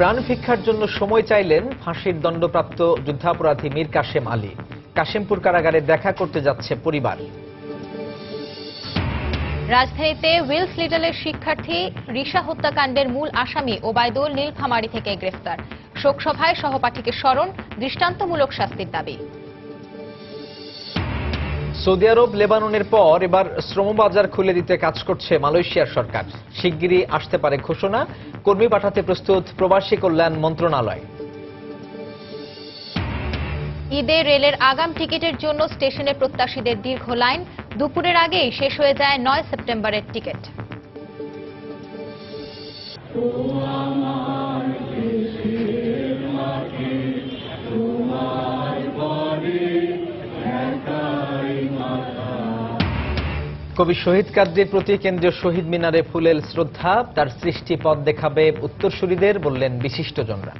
প্রাণ ভিক্ষার জন্য সময় চাইলেন ফাঁসির দণ্ডপ্রাপ্ত যুদ্ধাপরাধী মীর কাশেম আলী। কাশিমপুর কারাগারে দেখা করতে যাচ্ছে পরিবার। রাজধানীতে উইলস লিটলের শিক্ষার্থী রিশা হত্যাকাণ্ডের মূল আসামি ওবায়দুল নীলফামারী থেকে গ্রেফতার। শোকসভায় সহপাঠীকে স্মরণ, দৃষ্টান্তমূলক শাস্তির দাবি। সৌদি আরব লেবাননের পর এবার শ্রমবাজার খুলে দিতে কাজ করছে মালয়েশিয়ার সরকার। শিগগিরই আসতে পারে ঘোষণা, কর্মী পাঠাতে প্রস্তুত প্রবাসী কল্যাণ মন্ত্রণালয়। ঈদে রেলের আগাম টিকিটের জন্য স্টেশনে প্রত্যাশীদের দীর্ঘ লাইন। দুপুরের আগেই শেষ হয়ে যায় 9 সেপ্টেম্বরের টিকিট। কবি শহীদ কাদ্রীর প্রতি কেন্দ্রীয় শহীদ মিনারে ফুলেল শ্রদ্ধা, তার সৃষ্টি পথ দেখাবে উত্তরসূরিদের, বললেন বিশিষ্টজনরা।